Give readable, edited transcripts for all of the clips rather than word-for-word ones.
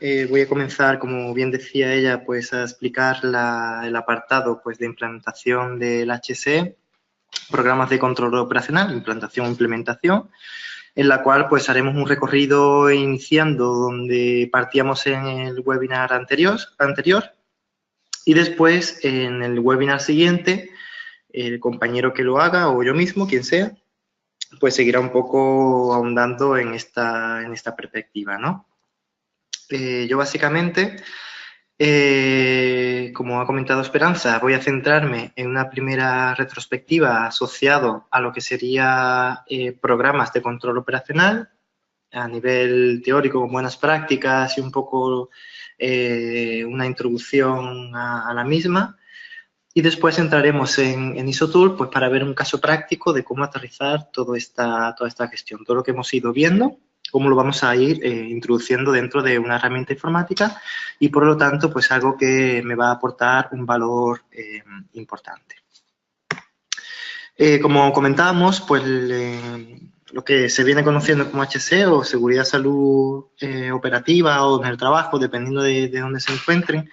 Voy a comenzar, como bien decía ella, pues a explicar el apartado pues, de implementación del HSE, programas de control operacional, implantación e implementación, en la cual pues haremos un recorrido iniciando donde partíamos en el webinar anterior y después en el webinar siguiente, el compañero que lo haga o yo mismo, quien sea, pues seguirá un poco ahondando en esta perspectiva, ¿no? Yo básicamente, como ha comentado Esperanza, voy a centrarme en una primera retrospectiva asociado a lo que sería programas de control operacional a nivel teórico con buenas prácticas y un poco una introducción a la misma. Y después entraremos en ISOTOOL pues, para ver un caso práctico de cómo aterrizar toda esta gestión, todo lo que hemos ido viendo, cómo lo vamos a ir introduciendo dentro de una herramienta informática y, por lo tanto, pues algo que me va a aportar un valor importante. Como comentábamos, pues lo que se viene conociendo como HSE o Seguridad Salud Operativa o en el trabajo, dependiendo de dónde se encuentren,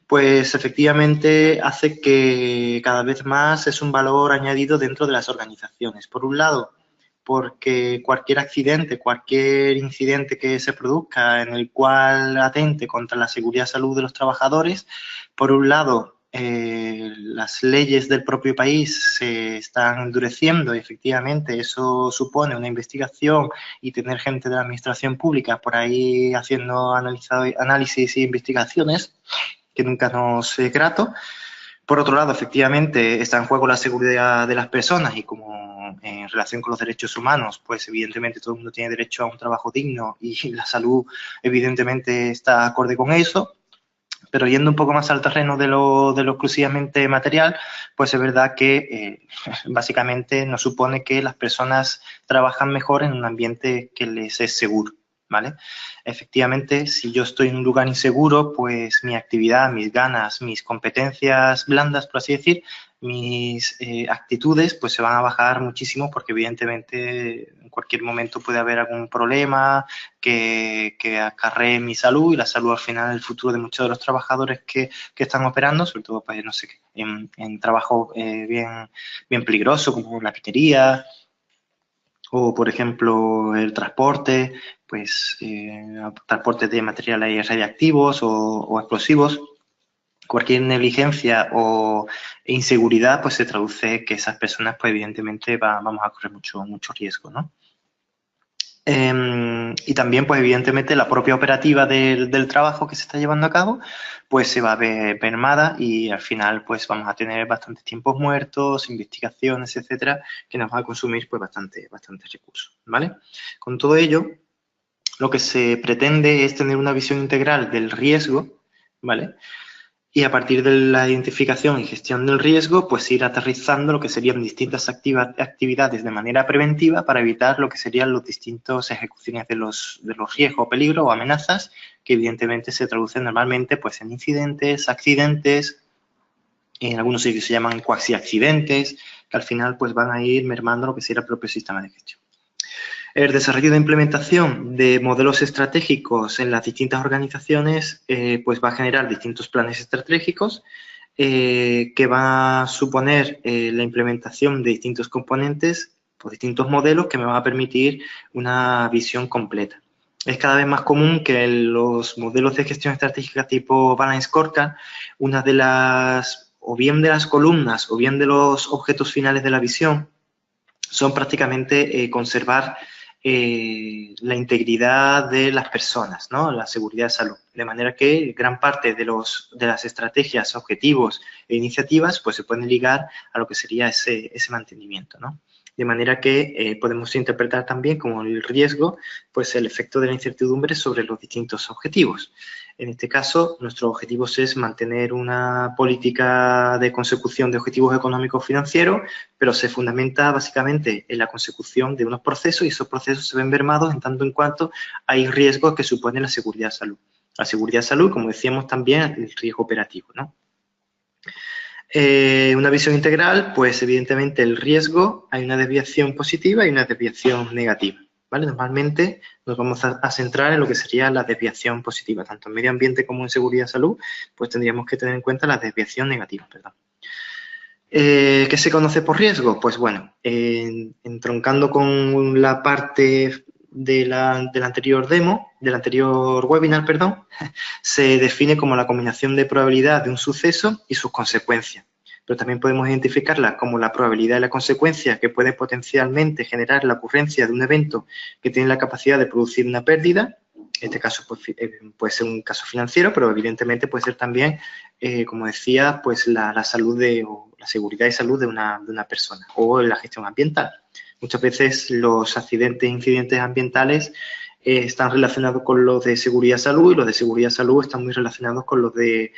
pues efectivamente hace que cada vez más es un valor añadido dentro de las organizaciones. Por un lado, porque cualquier accidente, cualquier incidente que se produzca en el cual atente contra la seguridad y salud de los trabajadores, por un lado, las leyes del propio país se están endureciendo y efectivamente eso supone una investigación y tener gente de la administración pública por ahí haciendo análisis e investigaciones que nunca nos es grato. Por otro lado, efectivamente, está en juego la seguridad de las personas y como en relación con los derechos humanos, pues evidentemente todo el mundo tiene derecho a un trabajo digno y la salud evidentemente está acorde con eso. Pero yendo un poco más al terreno de lo exclusivamente material, pues es verdad que básicamente nos supone que las personas trabajan mejor en un ambiente que les es seguro, ¿vale? Efectivamente, si yo estoy en un lugar inseguro, pues mi actividad, mis ganas, mis competencias blandas, por así decir, mis actitudes, pues se van a bajar muchísimo porque evidentemente en cualquier momento puede haber algún problema que acarree mi salud y la salud al final el futuro de muchos de los trabajadores que están operando, sobre todo pues no sé, en trabajo bien peligroso como la pitería o por ejemplo el transporte, pues transporte de materiales radiactivos o explosivos. Cualquier negligencia o inseguridad pues se traduce que esas personas pues evidentemente vamos a correr mucho riesgo, ¿no? Y también, pues evidentemente, la propia operativa del trabajo que se está llevando a cabo, pues se va a ver mermada y al final, pues vamos a tener bastantes tiempos muertos, investigaciones, etcétera, que nos va a consumir, pues, bastantes recursos, ¿vale? Con todo ello, lo que se pretende es tener una visión integral del riesgo, ¿vale? Y a partir de la identificación y gestión del riesgo, pues ir aterrizando lo que serían distintas actividades de manera preventiva para evitar lo que serían las distintas ejecuciones de los riesgos, peligros o amenazas que evidentemente se traducen normalmente pues en incidentes, accidentes, en algunos sitios se llaman cuasi-accidentes, que al final pues van a ir mermando lo que sería el propio sistema de gestión. El desarrollo de implementación de modelos estratégicos en las distintas organizaciones pues va a generar distintos planes estratégicos que va a suponer la implementación de distintos componentes o distintos modelos que me van a permitir una visión completa. Es cada vez más común que los modelos de gestión estratégica tipo Balance Scorecard, una de las, o bien de las columnas o bien de los objetos finales de la visión, son prácticamente conservar la integridad de las personas, ¿no? La seguridad de salud. De manera que gran parte de las estrategias, objetivos e iniciativas pues se pueden ligar a lo que sería ese mantenimiento, ¿no? De manera que podemos interpretar también como el riesgo pues el efecto de la incertidumbre sobre los distintos objetivos. En este caso, nuestro objetivo es mantener una política de consecución de objetivos económicos financieros, pero se fundamenta básicamente en la consecución de unos procesos y esos procesos se ven mermados en tanto en cuanto hay riesgos que supone la seguridad de salud. La seguridad de salud, como decíamos también, el riesgo operativo, ¿no? Una visión integral, pues evidentemente el riesgo, hay una desviación positiva y una desviación negativa. ¿vale? Normalmente nos vamos a centrar en lo que sería la desviación positiva, tanto en medio ambiente como en seguridad y salud, pues tendríamos que tener en cuenta la desviación negativa, perdón. ¿Qué se conoce por riesgo? Pues bueno, entroncando con la parte del anterior webinar, perdón, se define como la combinación de probabilidad de un suceso y sus consecuencias. Pero también podemos identificarla como la probabilidad y la consecuencia que puede potencialmente generar la ocurrencia de un evento que tiene la capacidad de producir una pérdida. En este caso pues, puede ser un caso financiero, pero evidentemente puede ser también, como decía, pues la salud o la seguridad y salud de una persona o la gestión ambiental. Muchas veces los accidentes e incidentes ambientales están relacionados con los de seguridad y salud, y los de seguridad y salud están muy relacionados con los de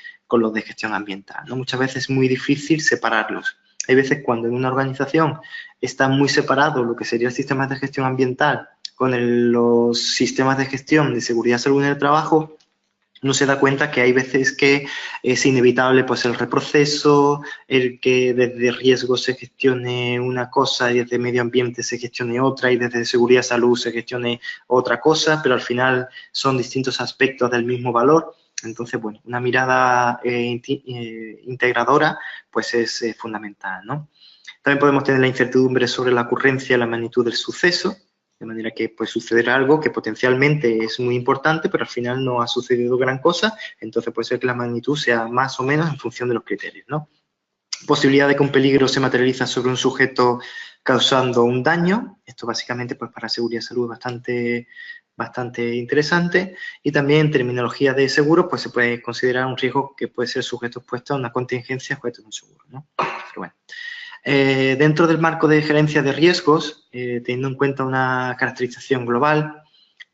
gestión ambiental, ¿no? Muchas veces es muy difícil separarlos. Hay veces cuando en una organización está muy separado lo que sería el sistema de gestión ambiental con los sistemas de gestión de seguridad y salud en el trabajo, no se da cuenta que hay veces que es inevitable pues el reproceso, el que desde riesgo se gestione una cosa y desde medio ambiente se gestione otra y desde seguridad y salud se gestione otra cosa, pero al final son distintos aspectos del mismo valor. Entonces, bueno, una mirada integradora pues es fundamental, ¿no? También podemos tener la incertidumbre sobre la ocurrencia y la magnitud del suceso, de manera que puede suceder algo que potencialmente es muy importante, pero al final no ha sucedido gran cosa, entonces puede ser que la magnitud sea más o menos en función de los criterios, ¿no? Posibilidad de que un peligro se materializa sobre un sujeto causando un daño. Esto básicamente pues para seguridad y salud bastante interesante. Y también en terminología de seguros pues se puede considerar un riesgo que puede ser sujeto expuesto a una contingencia sujeto a un seguro, ¿no? Pero bueno. Dentro del marco de gerencia de riesgos, teniendo en cuenta una caracterización global,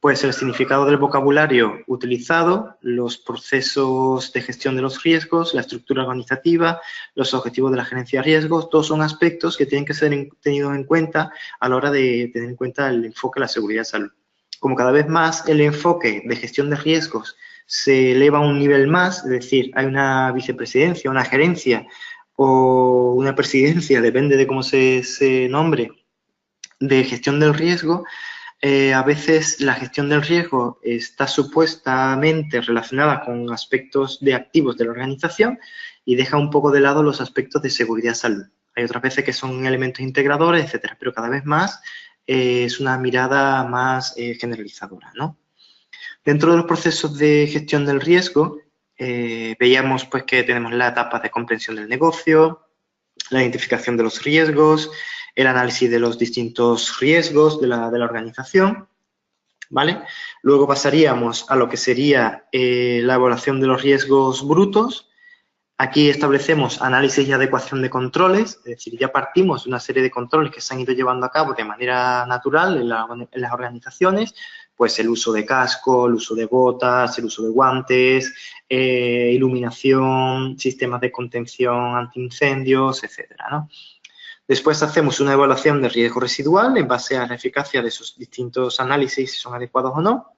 puede ser el significado del vocabulario utilizado, los procesos de gestión de los riesgos, la estructura organizativa, los objetivos de la gerencia de riesgos, todos son aspectos que tienen que ser tenidos en cuenta a la hora de tener en cuenta el enfoque de la seguridad y salud. Como cada vez más el enfoque de gestión de riesgos se eleva a un nivel más, es decir, hay una vicepresidencia, una gerencia o una presidencia, depende de cómo se nombre, de gestión del riesgo, a veces la gestión del riesgo está supuestamente relacionada con aspectos de activos de la organización y deja un poco de lado los aspectos de seguridad y salud. Hay otras veces que son elementos integradores, etcétera, pero cada vez más es una mirada más generalizadora, ¿no? Dentro de los procesos de gestión del riesgo, veíamos pues que tenemos la etapa de comprensión del negocio, la identificación de los riesgos, el análisis de los distintos riesgos de la organización, ¿vale? Luego pasaríamos a lo que sería la evaluación de los riesgos brutos. Aquí establecemos análisis y adecuación de controles, es decir, ya partimos de una serie de controles que se han ido llevando a cabo de manera natural en las organizaciones, pues el uso de casco, el uso de botas, el uso de guantes, iluminación, sistemas de contención antiincendios, etcétera, ¿no? Después hacemos una evaluación de riesgo residual en base a la eficacia de esos distintos análisis, si son adecuados o no.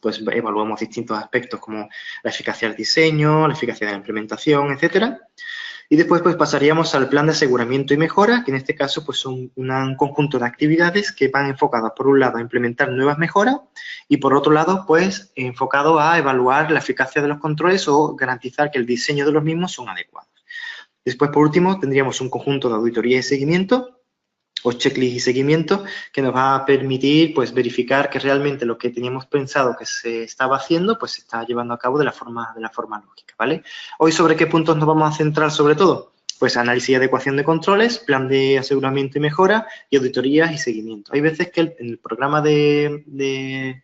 Pues evaluamos distintos aspectos como la eficacia del diseño, la eficacia de la implementación, etcétera. Y después pues pasaríamos al plan de aseguramiento y mejora, que en este caso pues son un conjunto de actividades que van enfocadas por un lado a implementar nuevas mejoras y por otro lado pues enfocado a evaluar la eficacia de los controles o garantizar que el diseño de los mismos son adecuados. Después por último tendríamos un conjunto de auditoría y seguimiento o checklist y seguimiento que nos va a permitir pues verificar que realmente lo que teníamos pensado que se estaba haciendo pues se está llevando a cabo de la forma lógica, ¿vale? Hoy, ¿sobre qué puntos nos vamos a centrar sobre todo? Pues análisis y adecuación de controles, plan de aseguramiento y mejora y auditorías y seguimiento. Hay veces que en el programa el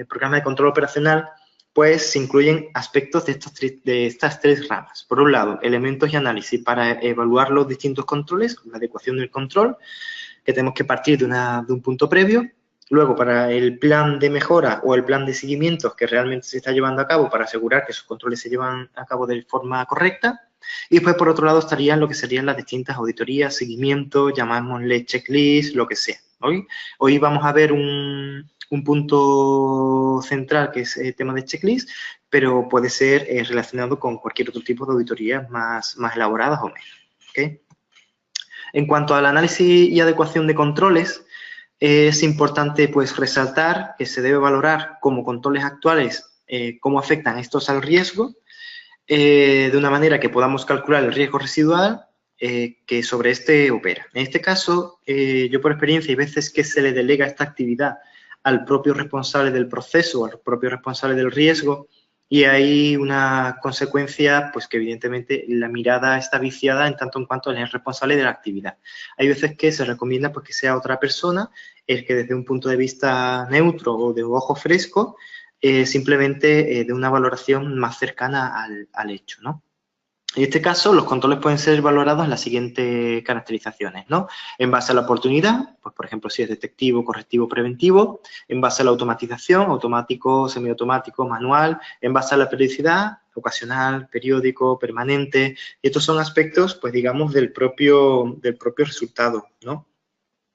programa de control operacional pues se incluyen aspectos de estas tres ramas. Por un lado, elementos y análisis para evaluar los distintos controles, la adecuación del control, que tenemos que partir de un punto previo. Luego, para el plan de mejora o el plan de seguimiento que realmente se está llevando a cabo para asegurar que esos controles se llevan a cabo de forma correcta. Y después, por otro lado, estarían lo que serían las distintas auditorías, seguimiento, llamámosle checklist, lo que sea. Hoy vamos a ver un punto central que es el tema de checklist, pero puede ser relacionado con cualquier otro tipo de auditorías más elaboradas o menos. ¿Okay? En cuanto al análisis y adecuación de controles, Es importante pues resaltar que se debe valorar como controles actuales cómo afectan estos al riesgo, de una manera que podamos calcular el riesgo residual que sobre este opera. En este caso, yo por experiencia hay veces que se le delega esta actividad al propio responsable del proceso, al propio responsable del riesgo, y hay una consecuencia, pues que evidentemente la mirada está viciada en tanto en cuanto él es responsable de la actividad. Hay veces que se recomienda pues, que sea otra persona el que desde un punto de vista neutro o de ojo fresco simplemente de una valoración más cercana al hecho, ¿no? En este caso, los controles pueden ser valorados en las siguientes caracterizaciones, ¿no? En base a la oportunidad, pues por ejemplo, si es detectivo, correctivo, preventivo, en base a la automatización, automático, semiautomático, manual, en base a la periodicidad, ocasional, periódico, permanente, y estos son aspectos, pues digamos, del propio resultado, ¿no?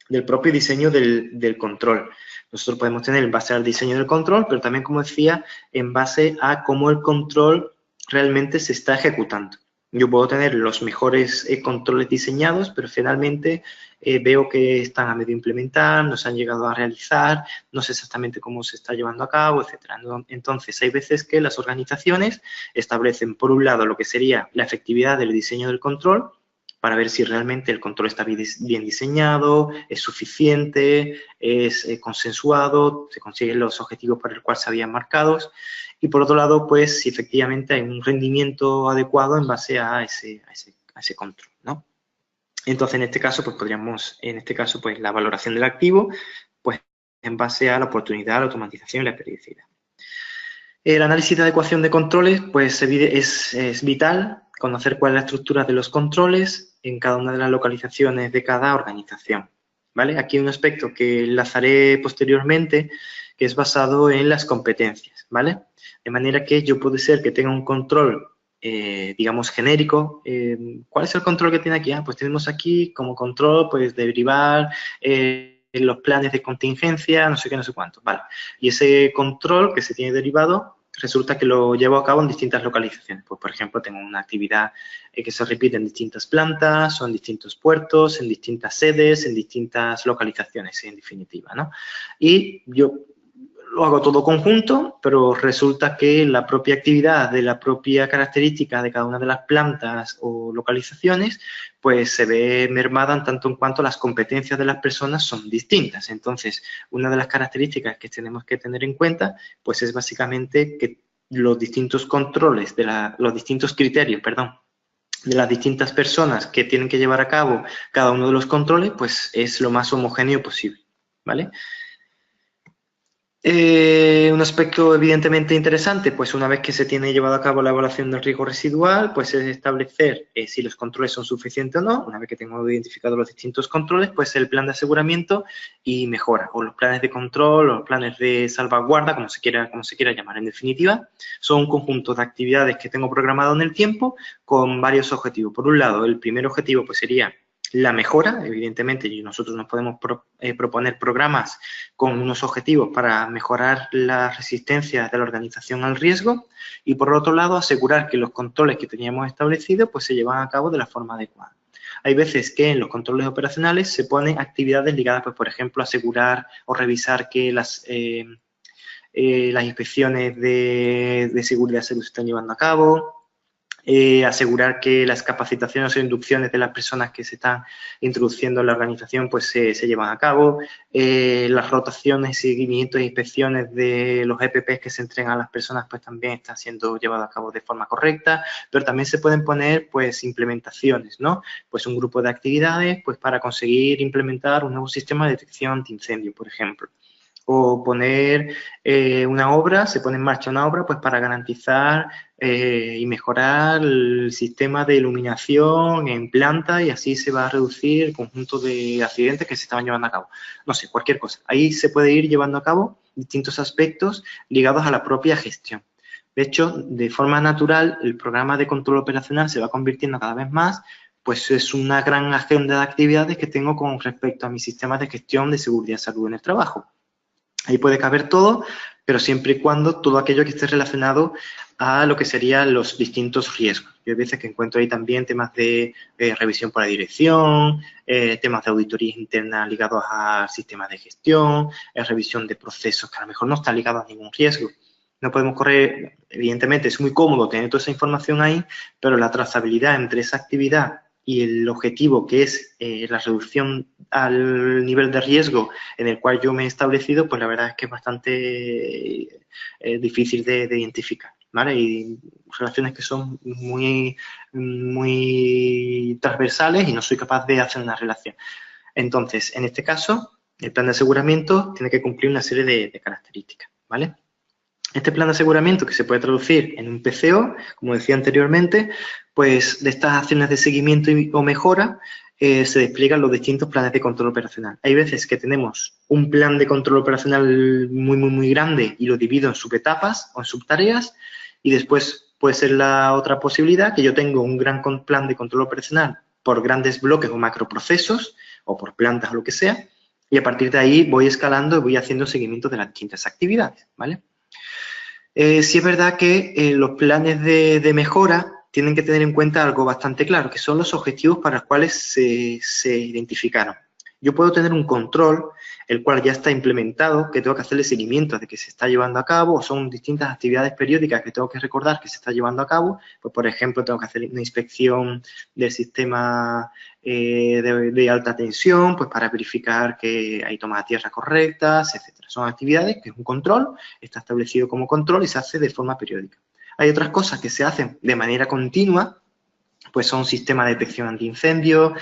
Del propio diseño del control. Nosotros podemos tener en base al diseño del control, pero también, como decía, en base a cómo el control realmente se está ejecutando. Yo puedo tener los mejores controles diseñados, pero finalmente veo que están a medio implementar, no se han llegado a realizar, no sé exactamente cómo se está llevando a cabo, etcétera. Entonces, hay veces que las organizaciones establecen, por un lado, lo que sería la efectividad del diseño del control, para ver si realmente el control está bien diseñado, es suficiente, es consensuado, se consiguen los objetivos para el cual se habían marcados. Y por otro lado, pues si efectivamente hay un rendimiento adecuado en base a ese control, ¿no? Entonces, en este caso, pues podríamos, pues la valoración del activo, pues en base a la oportunidad, la automatización y la periodicidad. El análisis de adecuación de controles, pues es vital conocer cuál es la estructura de los controles en cada una de las localizaciones de cada organización, ¿vale? Aquí hay un aspecto que enlazaré posteriormente, que es basado en las competencias, ¿vale? De manera que yo puede ser que tenga un control, digamos, genérico. ¿Cuál es el control que tiene aquí? Pues tenemos aquí como control, pues, derivar los planes de contingencia, no sé qué, no sé cuánto, ¿vale? Y ese control que se tiene derivado resulta que lo llevo a cabo en distintas localizaciones. Pues, por ejemplo, tengo una actividad que se repite en distintas plantas, o en distintos puertos, en distintas sedes, en distintas localizaciones, en definitiva, ¿no? Y yo lo hago todo conjunto, pero resulta que la propia actividad de la propia característica de cada una de las plantas o localizaciones, pues se ve mermada en tanto en cuanto las competencias de las personas son distintas. Entonces, una de las características que tenemos que tener en cuenta, pues es básicamente que los distintos controles, los distintos criterios, perdón, de las distintas personas que tienen que llevar a cabo cada uno de los controles, pues es lo más homogéneo posible, ¿vale? Un aspecto evidentemente interesante, pues una vez que se tiene llevado a cabo la evaluación del riesgo residual, pues es establecer si los controles son suficientes o no. Una vez que tengo identificado los distintos controles, pues el plan de aseguramiento y mejora, o los planes de control, o los planes de salvaguarda, como se quiera llamar. En definitiva, son un conjunto de actividades que tengo programado en el tiempo con varios objetivos. Por un lado, el primer objetivo pues sería la mejora, evidentemente, y nosotros nos podemos proponer programas con unos objetivos para mejorar la resistencia de la organización al riesgo y, por otro lado, asegurar que los controles que teníamos establecidos pues, se llevan a cabo de la forma adecuada. Hay veces que en los controles operacionales se ponen actividades ligadas, pues, por ejemplo, a asegurar o revisar que las inspecciones de seguridad se están llevando a cabo, asegurar que las capacitaciones o inducciones de las personas que se están introduciendo en la organización pues se llevan a cabo, las rotaciones, seguimientos e inspecciones de los EPPs que se entregan a las personas pues también están siendo llevadas a cabo de forma correcta, pero también se pueden poner pues implementaciones, ¿no? Pues un grupo de actividades pues para conseguir implementar un nuevo sistema de detección antiincendio, por ejemplo. O poner se pone en marcha una obra pues para garantizar y mejorar el sistema de iluminación en planta y así se va a reducir el conjunto de accidentes que se estaban llevando a cabo. No sé, cualquier cosa. Ahí se puede ir llevando a cabo distintos aspectos ligados a la propia gestión. De hecho, de forma natural, el programa de control operacional se va convirtiendo cada vez más, pues es una gran agenda de actividades que tengo con respecto a mis sistemas de gestión de seguridad y salud en el trabajo. Ahí puede caber todo, pero siempre y cuando todo aquello que esté relacionado a lo que serían los distintos riesgos. Yo hay veces que encuentro ahí también temas de revisión por la dirección, temas de auditoría interna ligados a sistemas de gestión, revisión de procesos que a lo mejor no están ligados a ningún riesgo. No podemos correr, evidentemente es muy cómodo tener toda esa información ahí, pero la trazabilidad entre esa actividad y el objetivo, que es la reducción al nivel de riesgo en el cual yo me he establecido, pues la verdad es que es bastante difícil de identificar, ¿vale? Y relaciones que son muy transversales y no soy capaz de hacer una relación. Entonces, en este caso, el plan de aseguramiento tiene que cumplir una serie de características, ¿vale? Este plan de aseguramiento, que se puede traducir en un PCO, como decía anteriormente, pues de estas acciones de seguimiento o mejora se despliegan los distintos planes de control operacional. Hay veces que tenemos un plan de control operacional muy grande y lo divido en subetapas o en subtareas, y después puede ser la otra posibilidad que yo tengo un gran plan de control operacional por grandes bloques o macroprocesos o por plantas o lo que sea, y a partir de ahí voy escalando y voy haciendo seguimiento de las distintas actividades, ¿vale? Sí es verdad que los planes de mejora tienen que tener en cuenta algo bastante claro, que son los objetivos para los cuales se identificaron. Yo puedo tener un control, el cual ya está implementado, que tengo que hacerle seguimiento de que se está llevando a cabo, o son distintas actividades periódicas que tengo que recordar que se está llevando a cabo. Pues, por ejemplo, tengo que hacer una inspección del sistema de alta tensión, pues para verificar que hay tomas de tierra correctas, etcétera. Son actividades que es un control, está establecido como control y se hace de forma periódica. Hay otras cosas que se hacen de manera continua, pues son sistemas de detección antiincendio,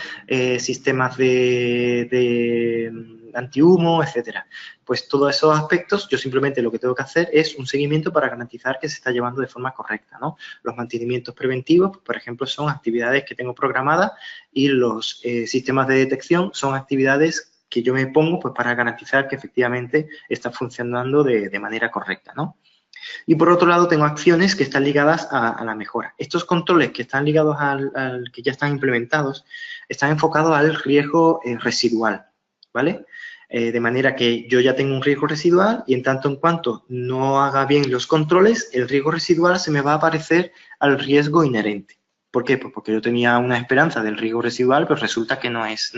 sistemas de antihumo, etcétera. Pues todos esos aspectos, yo simplemente lo que tengo que hacer es un seguimiento para garantizar que se está llevando de forma correcta, ¿no? Los mantenimientos preventivos, pues, por ejemplo, son actividades que tengo programadas, y los sistemas de detección son actividades que yo me pongo pues para garantizar que efectivamente está funcionando de manera correcta, ¿no? Y por otro lado tengo acciones que están ligadas a la mejora. Estos controles que están ligados al que ya están implementados están enfocados al riesgo residual, ¿vale? De manera que yo ya tengo un riesgo residual y en tanto en cuanto no haga bien los controles, el riesgo residual se me va a parecer al riesgo inherente. ¿Por qué? Pues porque yo tenía una esperanza del riesgo residual, pero resulta que no es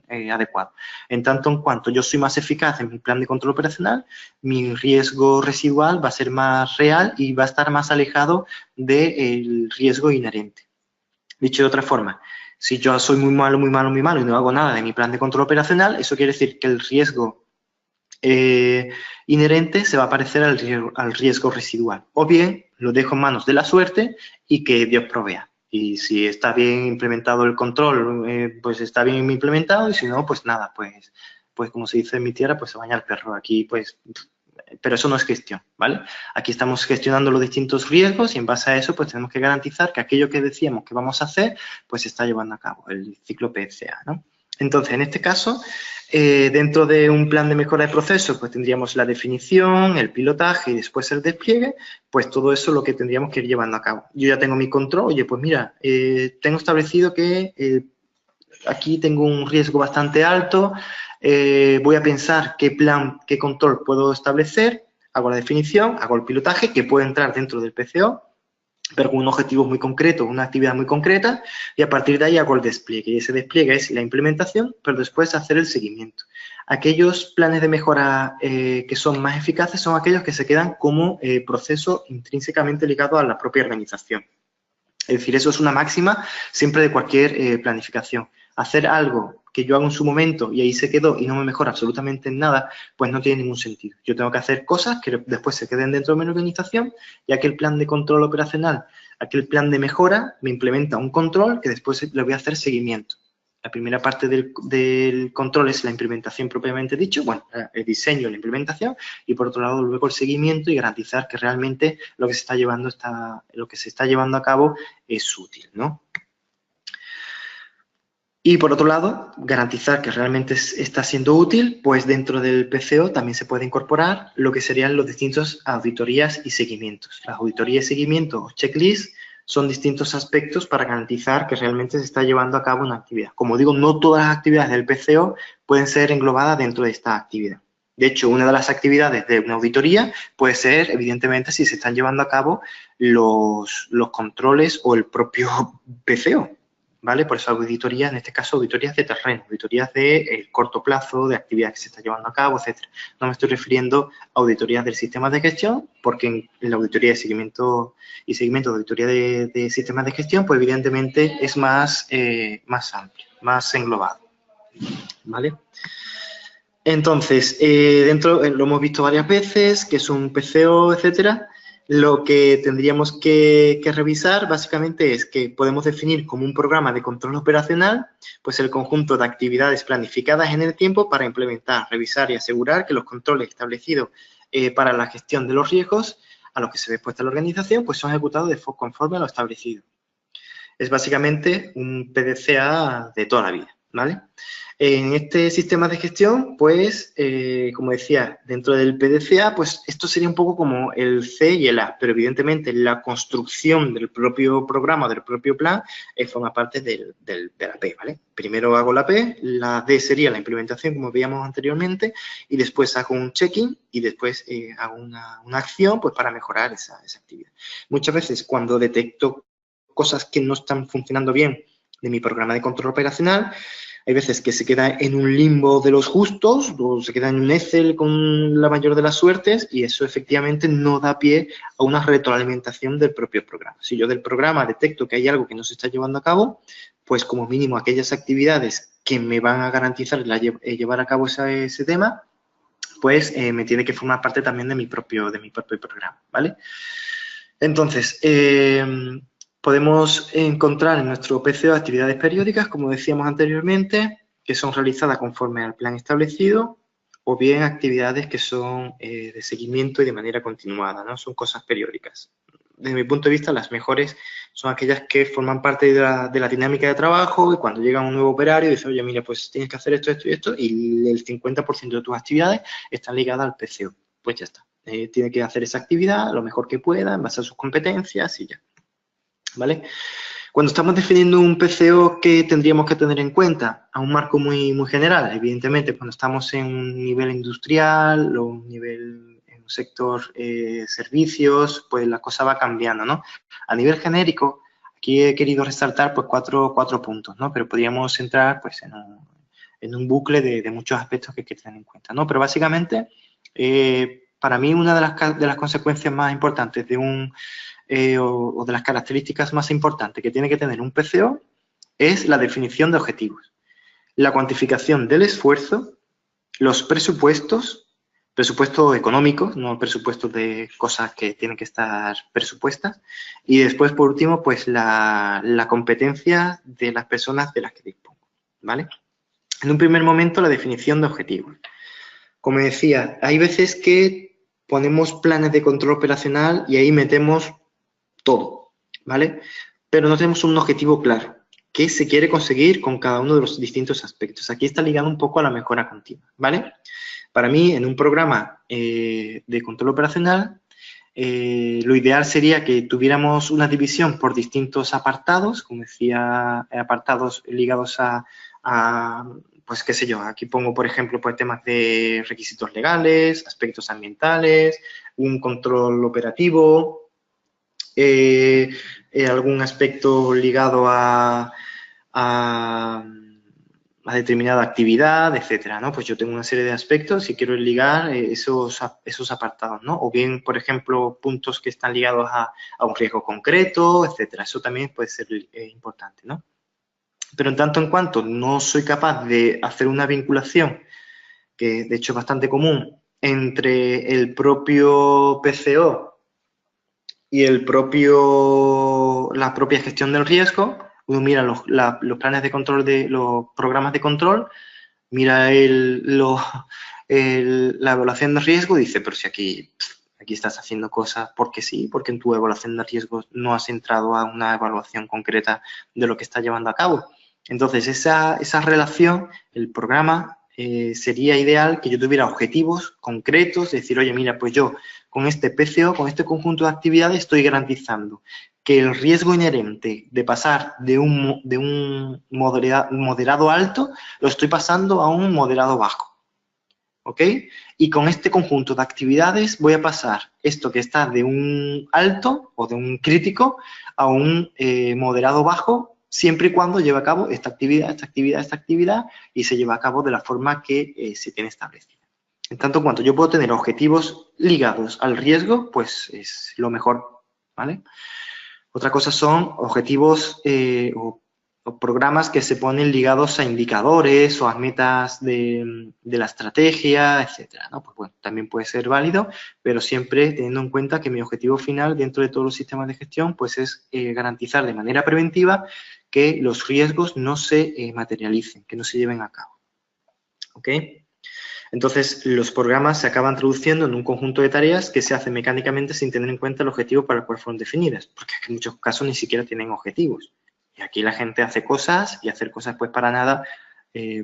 adecuado. En tanto en cuanto yo soy más eficaz en mi plan de control operacional, mi riesgo residual va a ser más real y va a estar más alejado del riesgo inherente. Dicho de otra forma, si yo soy muy malo y no hago nada de mi plan de control operacional, eso quiere decir que el riesgo inherente se va a parecer al riesgo residual. O bien lo dejo en manos de la suerte y que Dios provea. Y si está bien implementado el control, pues está bien implementado, y si no, pues nada, pues como se dice en mi tierra, pues se baña el perro. Aquí, pues, pero eso no es gestión, ¿vale? Aquí estamos gestionando los distintos riesgos y en base a eso, pues tenemos que garantizar que aquello que decíamos que vamos a hacer, pues se está llevando a cabo, el ciclo PCA, ¿no? Entonces, en este caso, dentro de un plan de mejora de procesos, pues tendríamos la definición, el pilotaje y después el despliegue, pues todo eso es lo que tendríamos que ir llevando a cabo. Yo ya tengo mi control, oye, pues mira, tengo establecido que aquí tengo un riesgo bastante alto, voy a pensar qué control puedo establecer, hago la definición, hago el pilotaje, que puede entrar dentro del PCO, pero con un objetivo muy concreto, una actividad muy concreta, y a partir de ahí hago el despliegue. Y ese despliegue es la implementación, pero después hacer el seguimiento. Aquellos planes de mejora que son más eficaces son aquellos que se quedan como proceso intrínsecamente ligado a la propia organización. Es decir, eso es una máxima siempre de cualquier planificación. Hacer algo que yo hago en su momento y ahí se quedó y no me mejora absolutamente en nada, pues no tiene ningún sentido. Yo tengo que hacer cosas que después se queden dentro de mi organización, y aquel plan de control operacional, aquel plan de mejora, me implementa un control que después le voy a hacer seguimiento. La primera parte del control es la implementación propiamente dicho, bueno, el diseño, la implementación, y por otro lado luego el seguimiento y garantizar que realmente lo que se está llevando a cabo es útil, ¿no? Y por otro lado, garantizar que realmente está siendo útil, pues dentro del PCO también se puede incorporar lo que serían los distintos auditorías y seguimientos. Las auditorías y seguimientos o checklists son distintos aspectos para garantizar que realmente se está llevando a cabo una actividad. Como digo, no todas las actividades del PCO pueden ser englobadas dentro de esta actividad. De hecho, una de las actividades de una auditoría puede ser, evidentemente, si se están llevando a cabo los controles o el propio PCO, ¿vale? Por eso auditorías, en este caso, auditorías de terreno, auditorías de corto plazo, de actividades que se están llevando a cabo, etcétera. No me estoy refiriendo a auditorías del sistema de gestión, porque en la auditoría de seguimiento de auditoría de sistemas de gestión, pues evidentemente es más amplio, más englobado, ¿vale? Entonces, dentro lo hemos visto varias veces, que es un PCO, etcétera. Lo que tendríamos que revisar básicamente es que podemos definir como un programa de control operacional pues el conjunto de actividades planificadas en el tiempo para implementar, revisar y asegurar que los controles establecidos para la gestión de los riesgos a los que se ve expuesta la organización pues son ejecutados conforme a lo establecido. Es básicamente un PDCA de toda la vida, ¿vale? En este sistema de gestión, pues, como decía, dentro del PDCA, pues esto sería un poco como el C y el A, pero evidentemente la construcción del propio programa, del propio plan, forma parte de la P, ¿vale? Primero hago la P, la D sería la implementación, como veíamos anteriormente, y después hago un check-in y después hago una acción, pues, para mejorar esa actividad. Muchas veces, cuando detecto cosas que no están funcionando bien de mi programa de control operacional, hay veces que se queda en un limbo de los justos o se queda en un Excel con la mayor de las suertes y eso efectivamente no da pie a una retroalimentación del propio programa. Si yo del programa detecto que hay algo que no se está llevando a cabo, pues como mínimo aquellas actividades que me van a garantizar llevar a cabo ese tema, pues me tiene que formar parte también de mi propio programa, ¿vale? Entonces, podemos encontrar en nuestro PCO actividades periódicas, como decíamos anteriormente, que son realizadas conforme al plan establecido, o bien actividades que son de seguimiento y de manera continuada, ¿no? Son cosas periódicas. Desde mi punto de vista, las mejores son aquellas que forman parte de la dinámica de trabajo y cuando llega un nuevo operario dice, oye, mira, pues tienes que hacer esto, esto y esto, y el 50% de tus actividades están ligadas al PCO. Pues ya está. Tiene que hacer esa actividad lo mejor que pueda, en base a sus competencias y ya. ¿Vale? Cuando estamos definiendo un PCO, ¿qué tendríamos que tener en cuenta? A un marco muy general, evidentemente, cuando estamos en un nivel industrial o un nivel en un sector servicios, pues la cosa va cambiando, ¿no? A nivel genérico, aquí he querido resaltar pues cuatro puntos, ¿no? Pero podríamos entrar pues en un bucle de muchos aspectos que hay que tener en cuenta, ¿no? Pero básicamente, para mí una de las consecuencias más importantes de un o de las características más importantes que tiene que tener un PCO es la definición de objetivos, la cuantificación del esfuerzo, los presupuestos económicos, no presupuestos de cosas que tienen que estar presupuestas, y después, por último, pues la competencia de las personas de las que dispongo, ¿vale? En un primer momento, la definición de objetivos. Como decía, hay veces que ponemos planes de control operacional y ahí metemos todo, ¿vale? Pero no tenemos un objetivo claro. ¿Qué se quiere conseguir con cada uno de los distintos aspectos? Aquí está ligado un poco a la mejora continua, ¿vale? Para mí, en un programa de control operacional, lo ideal sería que tuviéramos una división por distintos apartados, como decía, apartados ligados a pues qué sé yo, aquí pongo, por ejemplo, pues temas de requisitos legales, aspectos ambientales, un control operativo, algún aspecto ligado a determinada actividad, etcétera, ¿no? Pues yo tengo una serie de aspectos y quiero ligar esos apartados, ¿no? O bien, por ejemplo, puntos que están ligados a un riesgo concreto, etcétera. Eso también puede ser importante, ¿no? Pero en tanto en cuanto no soy capaz de hacer una vinculación, que de hecho es bastante común, entre el propio PCO y la propia gestión del riesgo, uno mira los planes de control, los programas de control, mira la evaluación de riesgo y dice, pero si aquí estás haciendo cosas porque sí, porque en tu evaluación de riesgos no has entrado a una evaluación concreta de lo que estás llevando a cabo. Entonces, esa relación, el programa, sería ideal que yo tuviera objetivos concretos, decir, oye, mira, pues yo con este PCO, con este conjunto de actividades, estoy garantizando que el riesgo inherente de pasar de un moderado alto lo estoy pasando a un moderado bajo. ¿ok? Y con este conjunto de actividades voy a pasar esto que está de un alto o de un crítico a un moderado bajo, siempre y cuando lleve a cabo esta actividad, esta actividad, esta actividad, y se lleva a cabo de la forma que se tiene establecida. En tanto cuanto yo puedo tener objetivos ligados al riesgo, pues es lo mejor, ¿vale? Otra cosa son objetivos o programas que se ponen ligados a indicadores o a metas de la estrategia, etcétera, ¿no? Pues bueno, también puede ser válido, pero siempre teniendo en cuenta que mi objetivo final dentro de todos los sistemas de gestión pues es garantizar de manera preventiva que los riesgos no se materialicen, que no se lleven a cabo. ¿Ok? Entonces, los programas se acaban traduciendo en un conjunto de tareas que se hacen mecánicamente sin tener en cuenta el objetivo para el cual fueron definidas, porque en muchos casos ni siquiera tienen objetivos. Y aquí la gente hace cosas y hacer cosas pues para nada,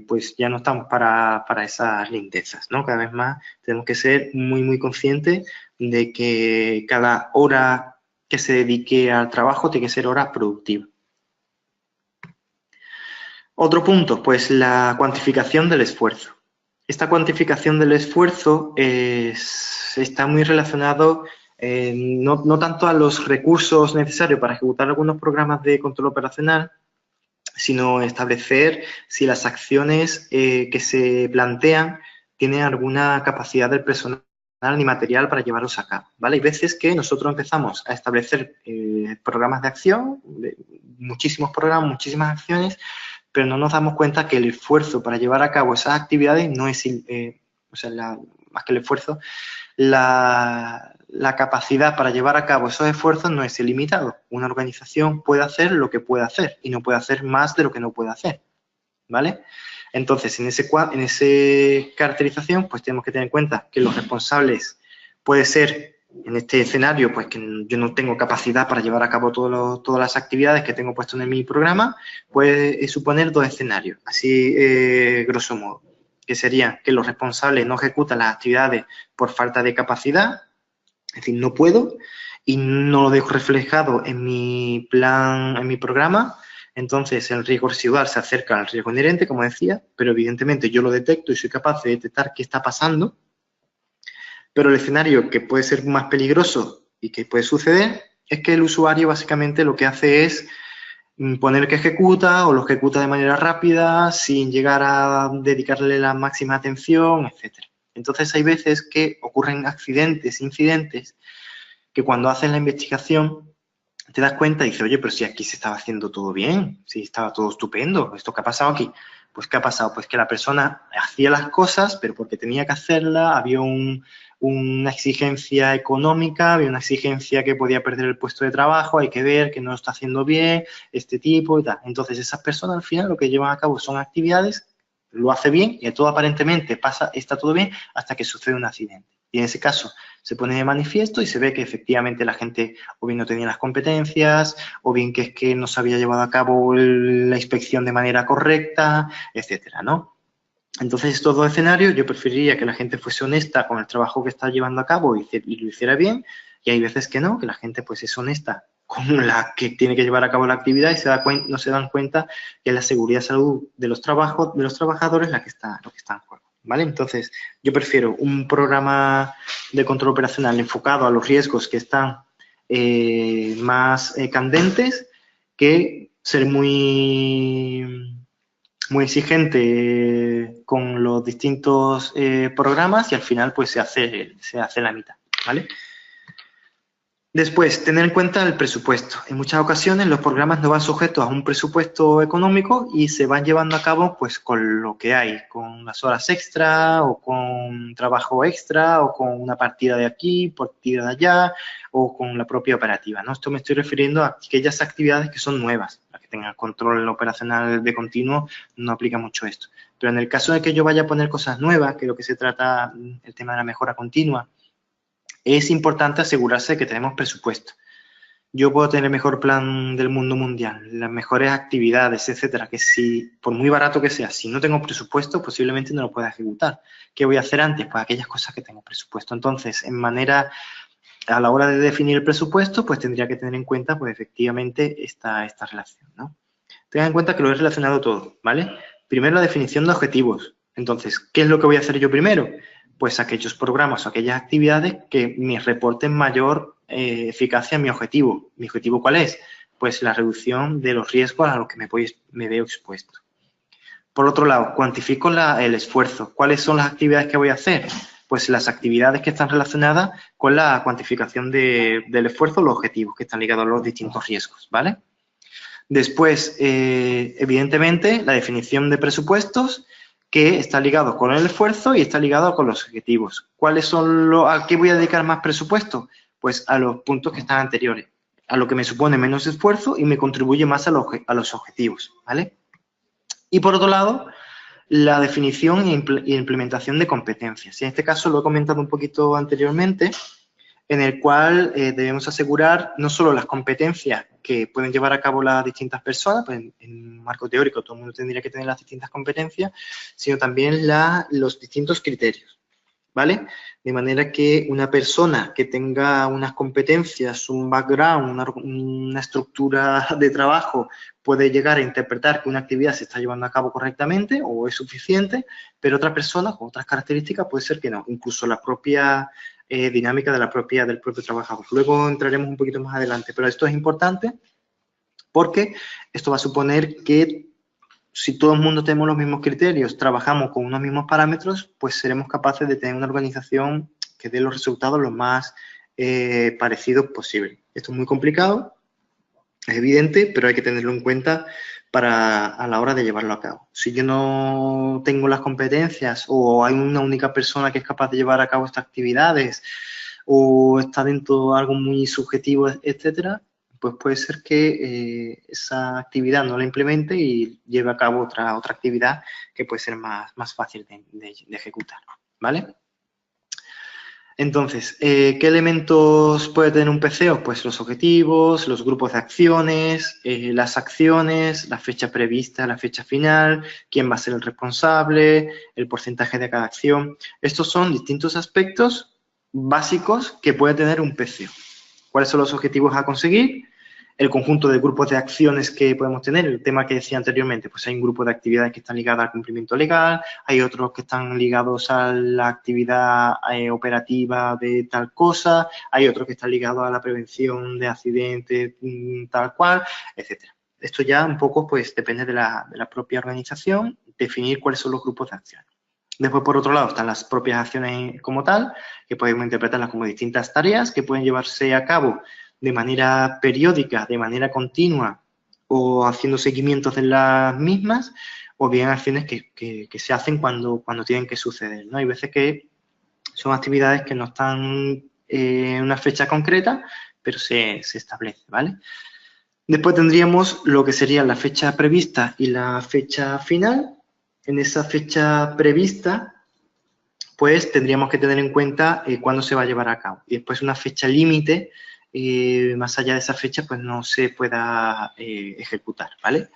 pues ya no estamos para esas lindezas, ¿no? Cada vez más tenemos que ser muy conscientes de que cada hora que se dedique al trabajo tiene que ser hora productiva. Otro punto, pues la cuantificación del esfuerzo. Esta cuantificación del esfuerzo está muy relacionado no tanto a los recursos necesarios para ejecutar algunos programas de control operacional, sino establecer si las acciones que se plantean tienen alguna capacidad del personal ni material para llevarlos a cabo, ¿vale? Hay veces que nosotros empezamos a establecer programas de acción, muchísimos programas, muchísimas acciones, pero no nos damos cuenta que el esfuerzo para llevar a cabo esas actividades no es, más que el esfuerzo, la capacidad para llevar a cabo esos esfuerzos no es ilimitado. Una organización puede hacer lo que puede hacer y no puede hacer más de lo que no puede hacer, ¿vale? Entonces, en ese caracterización, pues tenemos que tener en cuenta que los responsables puede ser, en este escenario, pues que yo no tengo capacidad para llevar a cabo todas las actividades que tengo puesto en mi programa, puede suponer dos escenarios, así grosso modo, que serían que los responsables no ejecutan las actividades por falta de capacidad, es decir, no puedo, y no lo dejo reflejado en mi plan, en mi programa. Entonces, el riesgo residual se acerca al riesgo inherente, como decía, pero evidentemente yo lo detecto y soy capaz de detectar qué está pasando. Pero el escenario que puede ser más peligroso y que puede suceder es que el usuario básicamente lo que hace es poner que ejecuta o lo ejecuta de manera rápida sin llegar a dedicarle la máxima atención, etcétera. Entonces, hay veces que ocurren accidentes, incidentes, que cuando haces la investigación te das cuenta y dices, oye, pero si aquí se estaba haciendo todo bien, si estaba todo estupendo, ¿esto qué ha pasado aquí? Pues, ¿qué ha pasado? Pues que la persona hacía las cosas, pero porque tenía que hacerlas, había una exigencia económica, había una exigencia que podía perder el puesto de trabajo, hay que ver que no lo está haciendo bien, este tipo y tal. Entonces, esas personas al final lo que llevan a cabo son actividades, lo hace bien y todo aparentemente está todo bien hasta que sucede un accidente. Y en ese caso se pone de manifiesto y se ve que efectivamente la gente o bien no tenía las competencias, o bien que es que no se había llevado a cabo la inspección de manera correcta, etcétera, ¿no? Entonces, estos dos escenarios, yo preferiría que la gente fuese honesta con el trabajo que está llevando a cabo y lo hiciera bien, y hay veces que no, que la gente pues es honesta con la que tiene que llevar a cabo la actividad y no se dan cuenta que es la seguridad y salud de los trabajadores lo que está en juego, ¿vale? Entonces, yo prefiero un programa de control operacional enfocado a los riesgos que están más candentes que ser muy exigente con los distintos programas y al final pues se hace la mitad, ¿vale? Después, tener en cuenta el presupuesto. En muchas ocasiones los programas no van sujetos a un presupuesto económico y se van llevando a cabo pues con lo que hay, con las horas extra o con trabajo extra o con una partida de aquí, partida de allá o con la propia operativa, ¿no? Esto me estoy refiriendo a aquellas actividades que son nuevas. Para que tengan control operacional de continuo no aplica mucho esto. Pero en el caso de que yo vaya a poner cosas nuevas, que es lo que se trata el tema de la mejora continua, es importante asegurarse de que tenemos presupuesto. Yo puedo tener el mejor plan del mundo mundial, las mejores actividades, etcétera, que si, por muy barato que sea, si no tengo presupuesto, posiblemente no lo pueda ejecutar. ¿Qué voy a hacer antes? Pues aquellas cosas que tengo presupuesto. Entonces, a la hora de definir el presupuesto, pues tendría que tener en cuenta, pues efectivamente, esta relación, ¿no? Tengan en cuenta que lo he relacionado todo, ¿vale? Primero, la definición de objetivos. Entonces, ¿qué es lo que voy a hacer yo primero? Pues aquellos programas o aquellas actividades que me reporten mayor eficacia a mi objetivo. ¿Mi objetivo cuál es? Pues la reducción de los riesgos a los que me veo expuesto. Por otro lado, cuantifico el esfuerzo. ¿Cuáles son las actividades que voy a hacer? Pues las actividades que están relacionadas con la cuantificación del esfuerzo, los objetivos que están ligados a los distintos riesgos, ¿vale? Después, evidentemente, la definición de presupuestos, que está ligado con el esfuerzo y está ligado con los objetivos. ¿Cuáles son a qué voy a dedicar más presupuesto? Pues a los puntos que están anteriores, a lo que me supone menos esfuerzo y me contribuye más a los objetivos, ¿vale? Y por otro lado, la definición e implementación de competencias. En este caso lo he comentado un poquito anteriormente, en el cual debemos asegurar no solo las competencias que pueden llevar a cabo las distintas personas, pues en un marco teórico todo el mundo tendría que tener las distintas competencias, sino también los distintos criterios, ¿vale? De manera que una persona que tenga unas competencias, un background, una estructura de trabajo, puede llegar a interpretar que una actividad se está llevando a cabo correctamente o es suficiente, pero otra persona con otras características puede ser que no, incluso la propia dinámica del propio trabajador. Luego entraremos un poquito más adelante, pero esto es importante porque esto va a suponer que si todo el mundo tenemos los mismos criterios, trabajamos con unos mismos parámetros, pues seremos capaces de tener una organización que dé los resultados lo más parecidos posible. Esto es muy complicado, es evidente, pero hay que tenerlo en cuenta a la hora de llevarlo a cabo. Si yo no tengo las competencias o hay una única persona que es capaz de llevar a cabo estas actividades o está dentro de algo muy subjetivo, etcétera, pues puede ser que esa actividad no la implemente y lleve a cabo otra actividad que puede ser más fácil de ejecutar, ¿vale? Entonces, ¿qué elementos puede tener un PCO? Pues los objetivos, los grupos de acciones, las acciones, la fecha prevista, la fecha final, quién va a ser el responsable, el porcentaje de cada acción. Estos son distintos aspectos básicos que puede tener un PCO. ¿Cuáles son los objetivos a conseguir? El conjunto de grupos de acciones que podemos tener, el tema que decía anteriormente, pues hay un grupo de actividades que están ligadas al cumplimiento legal, hay otros que están ligados a la actividad operativa de tal cosa, hay otros que están ligados a la prevención de accidentes tal cual, etcétera. Esto ya un poco pues depende de la propia organización, definir cuáles son los grupos de acciones. Después, por otro lado, están las propias acciones como tal, que podemos interpretarlas como distintas tareas que pueden llevarse a cabo de manera periódica, de manera continua o haciendo seguimientos de las mismas, o bien acciones que se hacen cuando tienen que suceder, ¿no? Hay veces que son actividades que no están en una fecha concreta, pero se establece, ¿vale? Después tendríamos lo que sería la fecha prevista y la fecha final. En esa fecha prevista, pues tendríamos que tener en cuenta cuándo se va a llevar a cabo. Y después una fecha límite, más allá de esa fecha, pues no se pueda ejecutar, ¿vale?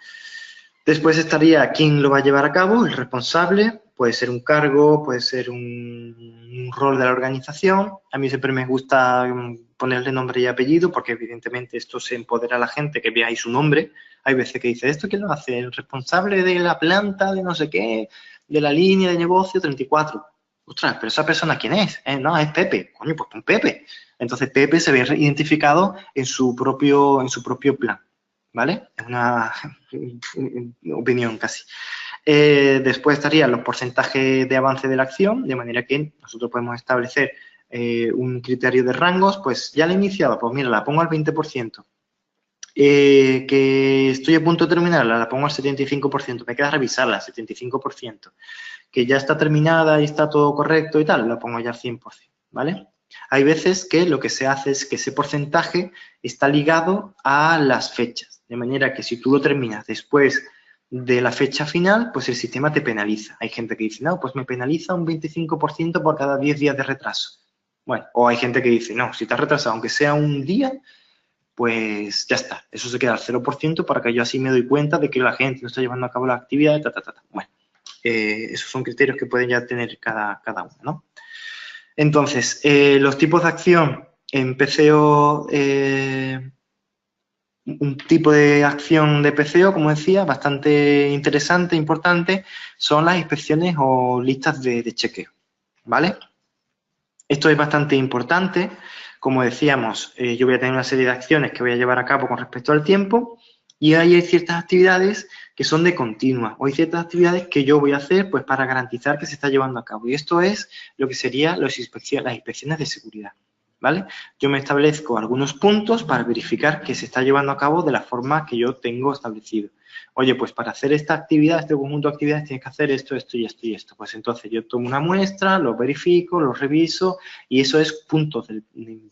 Después estaría quién lo va a llevar a cabo, el responsable, puede ser un cargo, puede ser un rol de la organización. A mí siempre me gusta ponerle nombre y apellido porque evidentemente esto se empodera a la gente que vea ahí su nombre. Hay veces que dice, ¿esto quién lo hace? El responsable de la planta de no sé qué, de la línea de negocio 34. Ostras, pero esa persona ¿quién es? No, es Pepe. Coño, pues pon Pepe. Entonces Pepe se ve identificado en su propio plan, ¿vale? Es una opinión casi. Después estarían los porcentajes de avance de la acción, de manera que nosotros podemos establecer un criterio de rangos, pues ya la he iniciado, pues mira, la pongo al 20%. Que estoy a punto de terminarla, la pongo al 75%, me queda revisarla al 75%. Que ya está terminada y está todo correcto y tal, la pongo ya al 100%, ¿vale? Hay veces que lo que se hace es que ese porcentaje está ligado a las fechas, de manera que si tú lo terminas después de la fecha final, pues el sistema te penaliza. Hay gente que dice, no, pues me penaliza un 25% por cada 10 días de retraso. Bueno, o hay gente que dice, no, si te has retrasado, aunque sea un día, pues ya está. Eso se queda al 0% para que yo así me doy cuenta de que la gente no está llevando a cabo la actividad, Bueno, esos son criterios que pueden ya tener cada uno, ¿no? Entonces, los tipos de acción en PCO un tipo de acción de PCO, como decía, bastante interesante, importante, son las inspecciones o listas de chequeo, ¿vale? Esto es bastante importante. Como decíamos, yo voy a tener una serie de acciones que voy a llevar a cabo con respecto al tiempo y ahí hay ciertas actividades que son de continua o hay ciertas actividades que yo voy a hacer pues para garantizar que se está llevando a cabo. Y esto es lo que serían las inspecciones de seguridad, ¿vale? Yo me establezco algunos puntos para verificar que se está llevando a cabo de la forma que yo tengo establecido. Oye, pues para hacer esta actividad, este conjunto de actividades, tienes que hacer esto, esto y esto y esto. Pues entonces yo tomo una muestra, lo verifico, lo reviso y eso es puntos de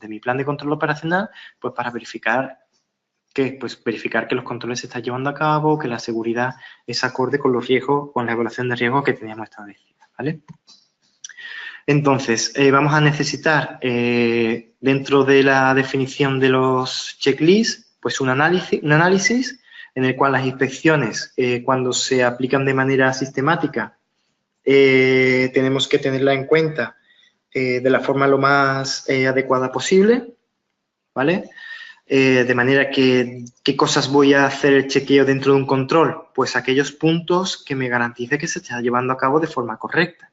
mi plan de control operacional, pues para verificar que los controles se están llevando a cabo, que la seguridad es acorde con los riesgos, con la evaluación de riesgos que teníamos establecida, ¿vale? Entonces, vamos a necesitar, dentro de la definición de los checklists, pues un análisis en el cual las inspecciones, cuando se aplican de manera sistemática, tenemos que tenerla en cuenta de la forma lo más adecuada posible, ¿vale? De manera que, ¿qué cosas voy a hacer el chequeo dentro de un control? Pues aquellos puntos que me garantice que se está llevando a cabo de forma correcta.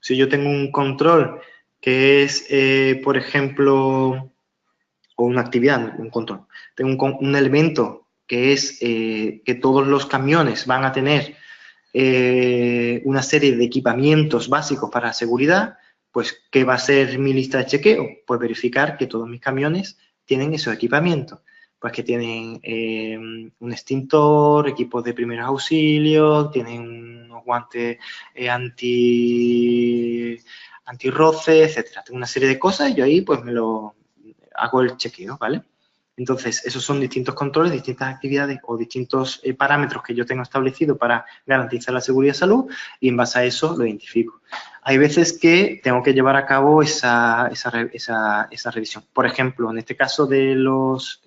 Si yo tengo un control que es, por ejemplo, o una actividad, un control, tengo un elemento que es que todos los camiones van a tener una serie de equipamientos básicos para seguridad, pues, ¿qué va a ser mi lista de chequeo? Pues verificar que todos mis camiones tienen esos equipamientos, pues que tienen un extintor, equipos de primeros auxilios, tienen unos guantes antirroce, etcétera. Tengo una serie de cosas y yo ahí pues me lo hago el chequeo, ¿vale? Entonces, esos son distintos controles, distintas actividades o distintos parámetros que yo tengo establecido para garantizar la seguridad y salud y en base a eso lo identifico. Hay veces que tengo que llevar a cabo esa revisión. Por ejemplo, en este caso de los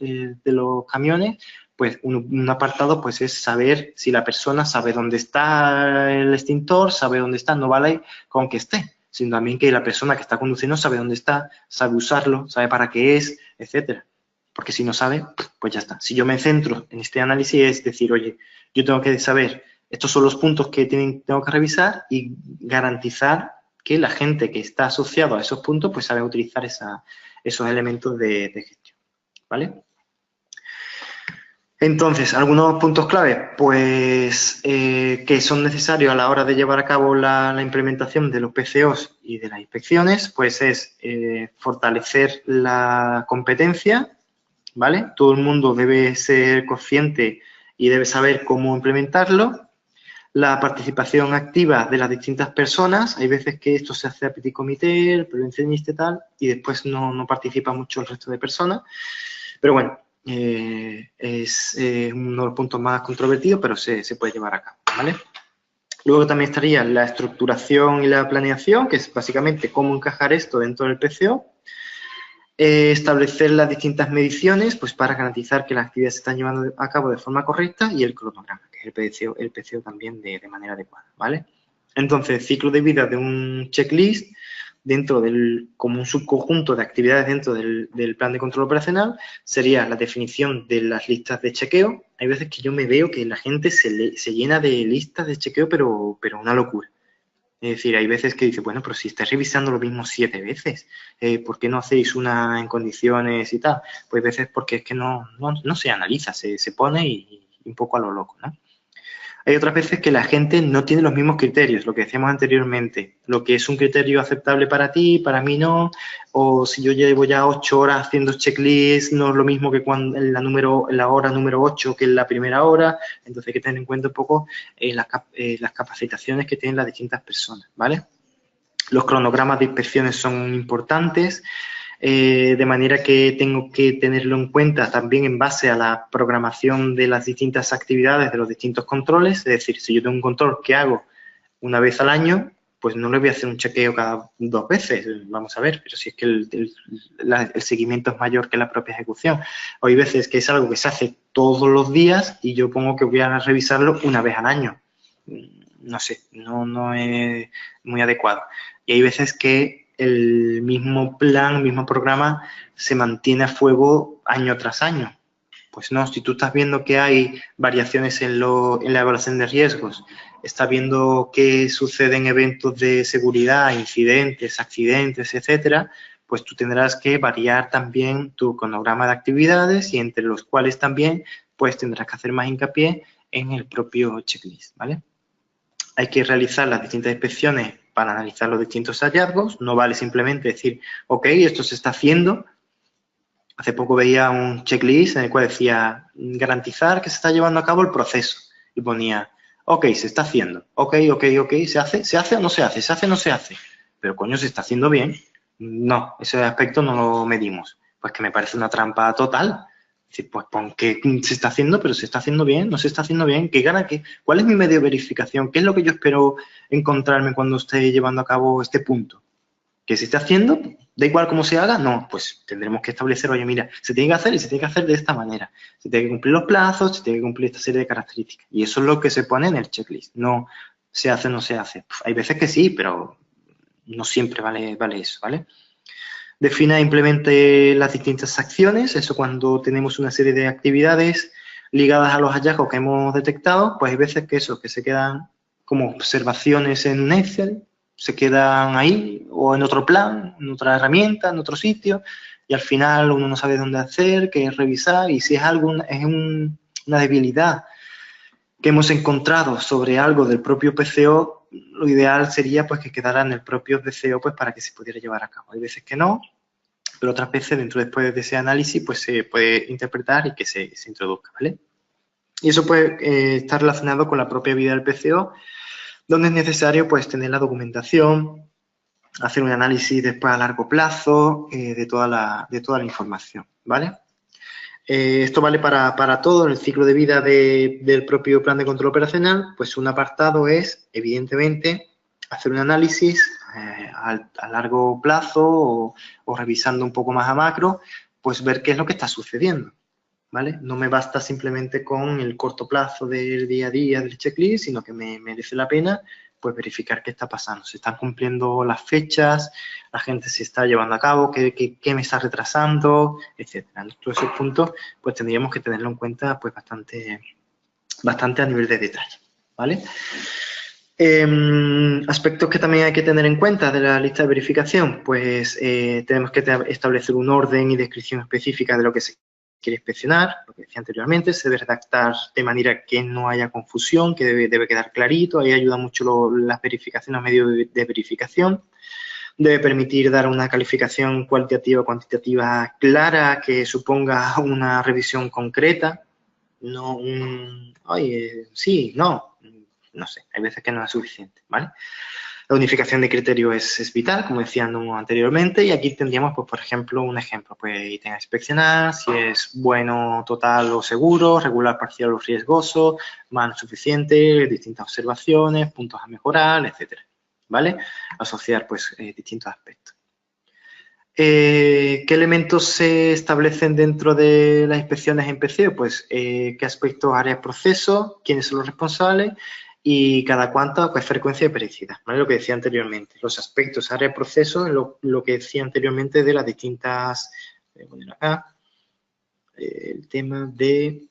camiones, pues un apartado pues es saber si la persona sabe dónde está el extintor, sabe dónde está, no vale con que esté, sino también que la persona que está conduciendo sabe dónde está, sabe usarlo, sabe para qué es, etcétera. Porque si no sabe, pues ya está. Si yo me centro en este análisis es decir, oye, yo tengo que saber, estos son los puntos que tengo que revisar y garantizar que la gente que está asociado a esos puntos pues sabe utilizar esos elementos de gestión, ¿vale? Entonces, algunos puntos clave, pues que son necesarios a la hora de llevar a cabo la implementación de los PCOs y de las inspecciones, pues es fortalecer la competencia, ¿vale? Todo el mundo debe ser consciente y debe saber cómo implementarlo. La participación activa de las distintas personas, hay veces que esto se hace a petit comité, el prevencionista y tal, y después no participa mucho el resto de personas, pero bueno, es uno de los puntos más controvertidos, pero se puede llevar a cabo, ¿vale? Luego también estaría la estructuración y la planeación, que es básicamente cómo encajar esto dentro del PCO. Establecer las distintas mediciones pues para garantizar que las actividades se están llevando a cabo de forma correcta y el cronograma, que es el PCO también de manera adecuada, ¿vale? Entonces, ciclo de vida de un checklist dentro como un subconjunto de actividades dentro del plan de control operacional sería la definición de las listas de chequeo. Hay veces que yo me veo que la gente se llena de listas de chequeo, pero una locura. Es decir, hay veces que dice, bueno, pero si estáis revisando lo mismo 7 veces, ¿por qué no hacéis una en condiciones y tal? Pues a veces porque es que no se analiza, se pone y un poco a lo loco, ¿no? Hay otras veces que la gente no tiene los mismos criterios, lo que decíamos anteriormente. Lo que es un criterio aceptable para ti, para mí no. O si yo llevo ya 8 horas haciendo checklist, no es lo mismo que cuando la hora número 8 que en la primera hora. Entonces hay que tener en cuenta un poco las capacitaciones que tienen las distintas personas, ¿vale? Los cronogramas de inspecciones son importantes. De manera que tengo que tenerlo en cuenta también en base a la programación de las distintas actividades de los distintos controles. Es decir, si yo tengo un control que hago una vez al año, pues no le voy a hacer un chequeo cada 2 veces, vamos a ver, pero si es que el seguimiento es mayor que la propia ejecución. O hay veces que es algo que se hace todos los días y yo pongo que voy a revisarlo una vez al año. No sé, no es muy adecuado. Y hay veces que el mismo plan, el mismo programa se mantiene a fuego año tras año. Pues no, si tú estás viendo que hay variaciones en la evaluación de riesgos, estás viendo qué sucede en eventos de seguridad, incidentes, accidentes, etcétera, pues tú tendrás que variar también tu cronograma de actividades y entre los cuales también pues tendrás que hacer más hincapié en el propio checklist, ¿vale? Hay que realizar las distintas inspecciones para analizar los distintos hallazgos, no vale simplemente decir, ok, esto se está haciendo. Hace poco veía un checklist en el cual decía garantizar que se está llevando a cabo el proceso y ponía, ok, se está haciendo, ok, ¿se hace o no se hace? ¿Se hace o no se hace? Pero coño, ¿se está haciendo bien? No, ese aspecto no lo medimos. Pues que me parece una trampa total. Es decir, pues pon que se está haciendo, pero ¿se está haciendo bien? ¿No se está haciendo bien? ¿Cuál es mi medio de verificación? ¿Qué es lo que yo espero encontrarme cuando esté llevando a cabo este punto? ¿Que se esté haciendo? ¿Da igual cómo se haga? No, pues tendremos que establecer, oye, mira, se tiene que hacer y se tiene que hacer de esta manera. Se tiene que cumplir los plazos, se tiene que cumplir esta serie de características. Y eso es lo que se pone en el checklist. No se hace o no se hace. Hay veces que sí, pero no siempre vale eso, ¿vale? Defina e implemente las distintas acciones. Eso cuando tenemos una serie de actividades ligadas a los hallazgos que hemos detectado, pues hay veces que se quedan como observaciones en un Excel, se quedan ahí o en otro plan, en otra herramienta, en otro sitio, y al final uno no sabe dónde hacer, qué revisar, y si es una debilidad que hemos encontrado sobre algo del propio PCO, lo ideal sería pues que quedara en el propio PCO pues para que se pudiera llevar a cabo. Hay veces que no, pero otras veces después de ese análisis pues se puede interpretar y que se introduzca, ¿vale? Y eso puede estar relacionado con la propia vida del PCO, donde es necesario pues tener la documentación, hacer un análisis después a largo plazo de toda la información, ¿vale? Esto vale para todo el ciclo de vida del propio plan de control operacional, pues un apartado es, evidentemente, hacer un análisis a largo plazo o revisando un poco más a macro, pues ver qué es lo que está sucediendo, ¿vale? No me basta simplemente con el corto plazo del día a día del checklist, sino que me merece la pena pues verificar qué está pasando. Se están cumpliendo las fechas, la gente se está llevando a cabo, qué me está retrasando, etcétera. Todos esos puntos pues tendríamos que tenerlo en cuenta pues bastante a nivel de detalle, ¿vale? Aspectos que también hay que tener en cuenta de la lista de verificación, pues tenemos que establecer un orden y descripción específica de lo que se quiere inspeccionar, lo que decía anteriormente, se debe redactar de manera que no haya confusión, que debe quedar clarito, ahí ayuda mucho las verificaciones a medio de verificación, debe permitir dar una calificación cualitativa o cuantitativa clara que suponga una revisión concreta, no sí, no sé, hay veces que no es suficiente, ¿vale? La unificación de criterio es vital, como decía anteriormente, y aquí tendríamos, pues, por ejemplo, un ejemplo, pues, ítem a inspeccionar, si es bueno, total o seguro, regular, parcial o riesgoso, más suficiente, distintas observaciones, puntos a mejorar, etcétera, ¿vale? Asociar, pues, distintos aspectos. ¿Qué elementos se establecen dentro de las inspecciones en PCO? Pues, qué aspectos, áreas, procesos, quiénes son los responsables, y cada cuánto, pues frecuencia de periodicidad, ¿vale? Lo que decía anteriormente, los aspectos, área, procesos, lo que decía anteriormente de las distintas, voy a poner acá, el tema de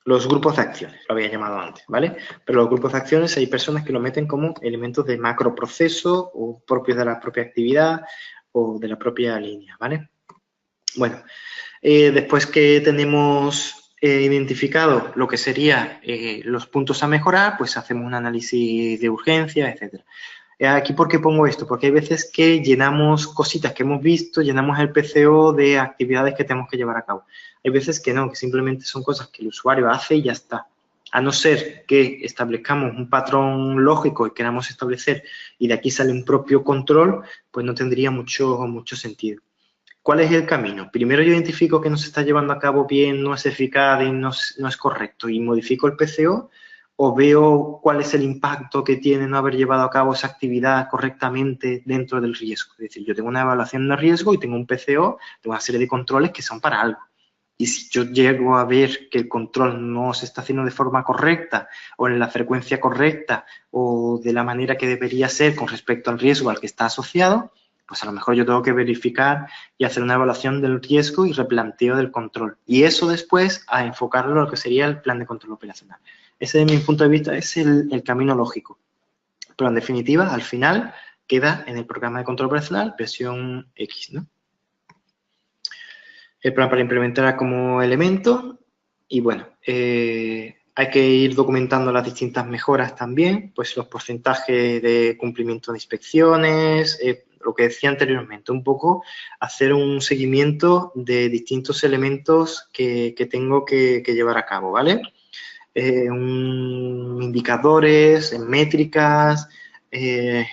los grupos de acciones, lo había llamado antes, ¿vale? Pero los grupos de acciones hay personas que lo meten como elementos de macroproceso o propios de la propia actividad o de la propia línea, ¿vale? Bueno, después que tenemos identificado lo que serían los puntos a mejorar, pues hacemos un análisis de urgencia, etcétera. Aquí, ¿por qué pongo esto? Porque hay veces que llenamos cositas que hemos visto, llenamos el PCO de actividades que tenemos que llevar a cabo. Hay veces que no, que simplemente son cosas que el usuario hace y ya está. A no ser que establezcamos un patrón lógico y queramos establecer y de aquí sale un propio control, pues no tendría mucho sentido. ¿Cuál es el camino? Primero yo identifico que no se está llevando a cabo bien, no es eficaz y no es correcto y modifico el PCO, o veo cuál es el impacto que tiene no haber llevado a cabo esa actividad correctamente dentro del riesgo. Es decir, yo tengo una evaluación de riesgo y tengo un PCO, tengo una serie de controles que son para algo. Y si yo llego a ver que el control no se está haciendo de forma correcta o en la frecuencia correcta o de la manera que debería ser con respecto al riesgo al que está asociado, Pues a lo mejor yo tengo que verificar y hacer una evaluación del riesgo y replanteo del control. Y eso después a enfocarlo a lo que sería el plan de control operacional. Ese, de mi punto de vista, es el camino lógico. Pero en definitiva, al final, queda en el programa de control operacional versión X, ¿no? El plan para implementar como elemento y bueno, hay que ir documentando las distintas mejoras también, pues los porcentajes de cumplimiento de inspecciones, lo que decía anteriormente, un poco hacer un seguimiento de distintos elementos que tengo que llevar a cabo, ¿vale? Indicadores, métricas,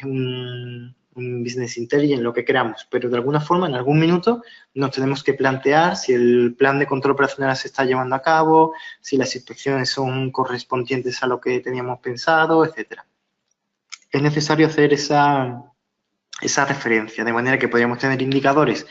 un business intelligence, lo que queramos, pero de alguna forma, en algún minuto, nos tenemos que plantear si el plan de control operacional se está llevando a cabo, si las inspecciones son correspondientes a lo que teníamos pensado, etcétera. Es necesario hacer esa referencia, de manera que podríamos tener indicadores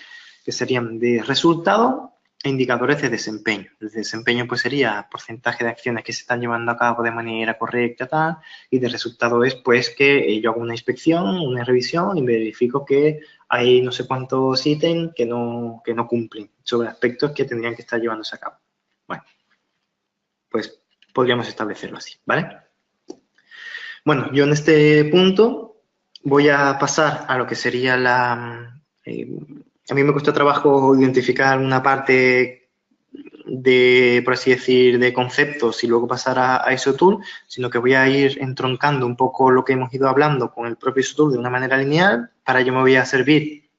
que serían de resultado e indicadores de desempeño. El desempeño pues sería porcentaje de acciones que se están llevando a cabo de manera correcta, tal, y de resultado es pues que yo hago una inspección, una revisión y verifico que hay no sé cuántos ítems que no cumplen sobre aspectos que tendrían que estar llevándose a cabo. Bueno, pues podríamos establecerlo así, ¿vale? Bueno, yo en este punto voy a pasar a lo que sería a mí me cuesta trabajo identificar una parte de, por así decir, de conceptos y luego pasar a ISOTOOL, sino que voy a ir entroncando un poco lo que hemos ido hablando con el propio ISOTOOL de una manera lineal. Para ello me voy a servir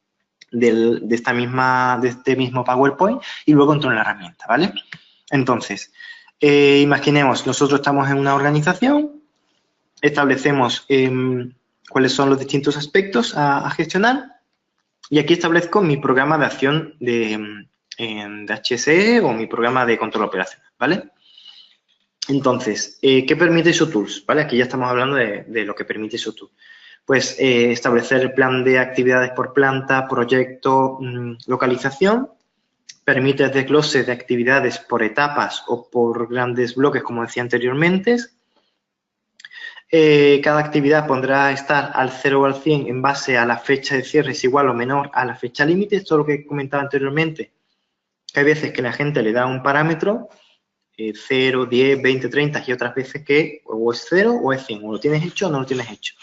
de este mismo PowerPoint y luego entro en la herramienta, ¿vale? Entonces, imaginemos, nosotros estamos en una organización, establecemos cuáles son los distintos aspectos a gestionar. Y aquí establezco mi programa de acción de HSE o mi programa de control operacional, ¿vale? Entonces, ¿qué permite ISOTools? ¿Vale? Aquí ya estamos hablando de lo que permite ISOTools. Pues establecer el plan de actividades por planta, proyecto, localización. Permite el desglose de actividades por etapas o por grandes bloques, como decía anteriormente. Cada actividad podrá estar al 0 o al 100 en base a la fecha de cierre es igual o menor a la fecha límite. Esto es lo que comentaba anteriormente, que hay veces que la gente le da un parámetro, 0, 10, 20, 30, y otras veces que o es 0 o es 100, o lo tienes hecho o no lo tienes hecho.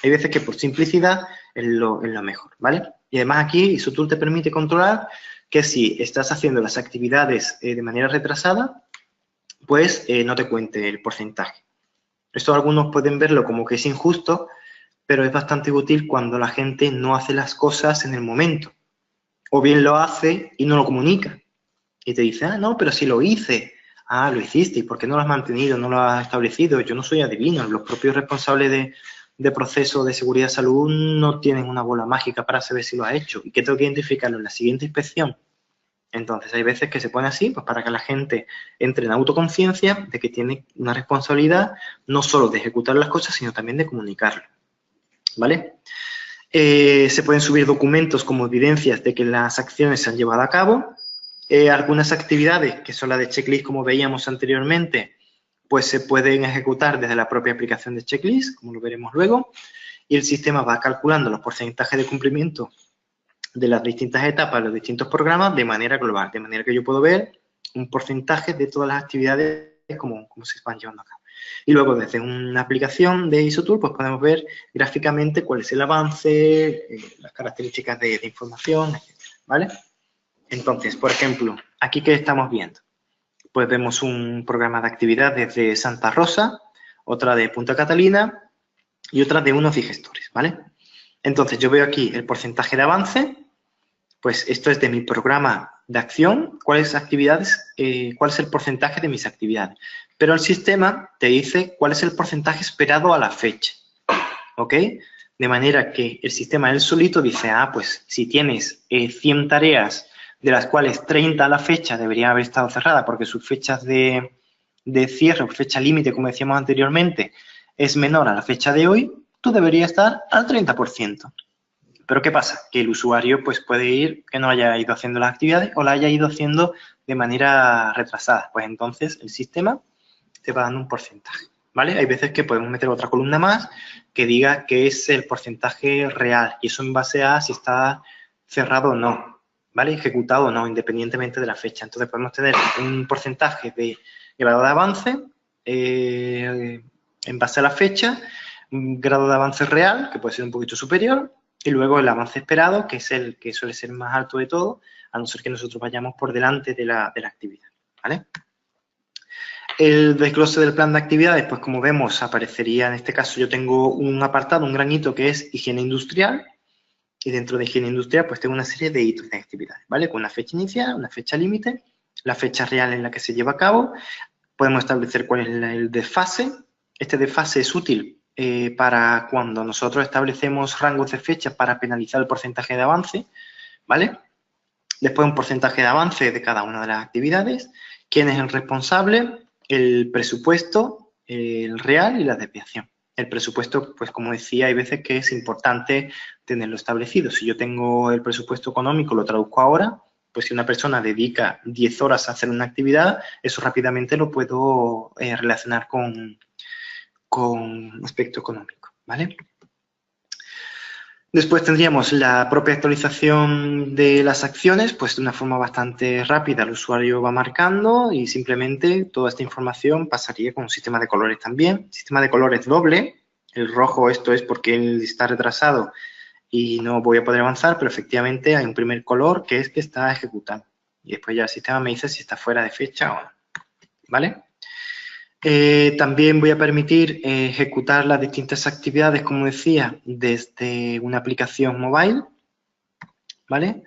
Hay veces que por simplicidad es lo mejor, ¿vale? Y además aquí ISOTOOL te permite controlar que si estás haciendo las actividades de manera retrasada, pues no te cuente el porcentaje. Esto algunos pueden verlo como que es injusto, pero es bastante útil cuando la gente no hace las cosas en el momento. O bien lo hace y no lo comunica. Y te dice, ah, no, pero si lo hice. Ah, lo hiciste. ¿Y por qué no lo has mantenido? ¿No lo has establecido? Yo no soy adivino. Los propios responsables de proceso de seguridad y salud no tienen una bola mágica para saber si lo ha hecho. ¿Y qué tengo que identificarlo en la siguiente inspección? Entonces, hay veces que se pone así, pues para que la gente entre en autoconciencia de que tiene una responsabilidad no solo de ejecutar las cosas, sino también de comunicarlo, ¿vale? Se pueden subir documentos como evidencias de que las acciones se han llevado a cabo. Algunas actividades, que son las de checklist, como veíamos anteriormente, pues se pueden ejecutar desde la propia aplicación de checklist, como lo veremos luego, y el sistema va calculando los porcentajes de cumplimiento de las distintas etapas, los distintos programas de manera global, de manera que yo puedo ver un porcentaje de todas las actividades como se van llevando a cabo. Y luego desde una aplicación de ISOTOOL pues podemos ver gráficamente cuál es el avance, las características de información, etc., ¿vale? Entonces, por ejemplo, aquí ¿qué estamos viendo? Pues vemos un programa de actividades de Santa Rosa, otra de Punta Catalina y otra de unos digestores, ¿vale? Entonces, yo veo aquí el porcentaje de avance. Pues esto es de mi programa de acción, cuáles actividades, cuál es el porcentaje de mis actividades. Pero el sistema te dice cuál es el porcentaje esperado a la fecha, ¿ok? De manera que el sistema él solito dice, ah, pues si tienes 100 tareas, de las cuales 30 a la fecha deberían haber estado cerradas porque sus fechas de cierre o fecha límite, como decíamos anteriormente, es menor a la fecha de hoy, tú deberías estar al 30%. Pero ¿qué pasa? Que el usuario pues puede ir que no haya ido haciendo las actividades o la haya ido haciendo de manera retrasada. Pues entonces el sistema te va dando un porcentaje, ¿vale? Hay veces que podemos meter otra columna más que diga que es el porcentaje real y eso en base a si está cerrado o no, ¿vale? Ejecutado o no, independientemente de la fecha. Entonces podemos tener un porcentaje de grado de avance en base a la fecha, un grado de avance real, que puede ser un poquito superior, y luego el avance esperado, que es el que suele ser más alto de todo, a no ser que nosotros vayamos por delante de la actividad, ¿vale? El desglose del plan de actividades, pues como vemos, aparecería, en este caso yo tengo un apartado, un gran hito que es higiene industrial, y dentro de higiene industrial pues tengo una serie de hitos de actividades, ¿vale? Con una fecha inicial, una fecha límite, la fecha real en la que se lleva a cabo, podemos establecer cuál es el desfase. Este desfase es útil para cuando nosotros establecemos rangos de fecha para penalizar el porcentaje de avance, ¿vale? Después un porcentaje de avance de cada una de las actividades, quién es el responsable, el presupuesto, el real y la desviación. El presupuesto, pues como decía, hay veces que es importante tenerlo establecido. Si yo tengo el presupuesto económico, lo traduzco ahora, pues si una persona dedica 10 horas a hacer una actividad, eso rápidamente lo puedo relacionar con aspecto económico, ¿vale? Después tendríamos la propia actualización de las acciones, pues de una forma bastante rápida el usuario va marcando y simplemente toda esta información pasaría con un sistema de colores también. Sistema de colores doble, el rojo esto es porque él está retrasado y no voy a poder avanzar, pero efectivamente hay un primer color que es que está ejecutado. Y después ya el sistema me dice si está fuera de fecha o no, ¿vale? También voy a permitir ejecutar las distintas actividades, como decía, desde una aplicación mobile, ¿vale?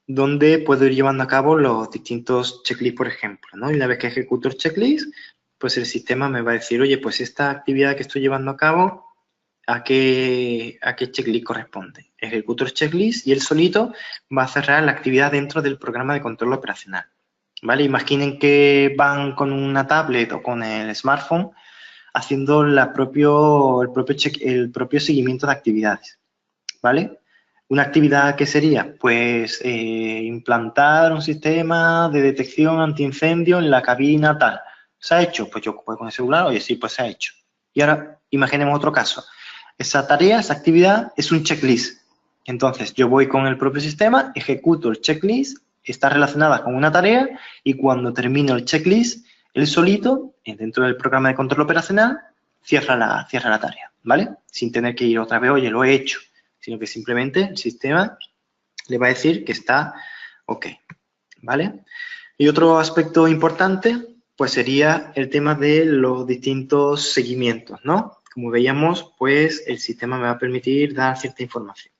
Donde puedo ir llevando a cabo los distintos checklists, por ejemplo, ¿no? Y una vez que ejecuto el checklist, pues el sistema me va a decir, oye, pues esta actividad que estoy llevando a cabo, ¿a qué checklist corresponde? Ejecuto el checklist y él solito va a cerrar la actividad dentro del programa de control operacional. ¿Vale? Imaginen que van con una tablet o con el smartphone haciendo el propio seguimiento de actividades, ¿vale? Una actividad que sería, pues, implantar un sistema de detección antiincendio en la cabina tal. ¿Se ha hecho? Pues yo puedo con el celular, oye, sí, pues se ha hecho. Y ahora, imaginemos otro caso. Esa tarea, esa actividad es un checklist. Entonces, yo voy con el propio sistema, ejecuto el checklist, está relacionada con una tarea y cuando termino el checklist, él solito, dentro del programa de control operacional, cierra la tarea, ¿vale? Sin tener que ir otra vez, oye, lo he hecho, sino que simplemente el sistema le va a decir que está ok, ¿vale? Y otro aspecto importante, pues sería el tema de los distintos seguimientos, ¿no? Como veíamos, pues el sistema me va a permitir dar cierta información.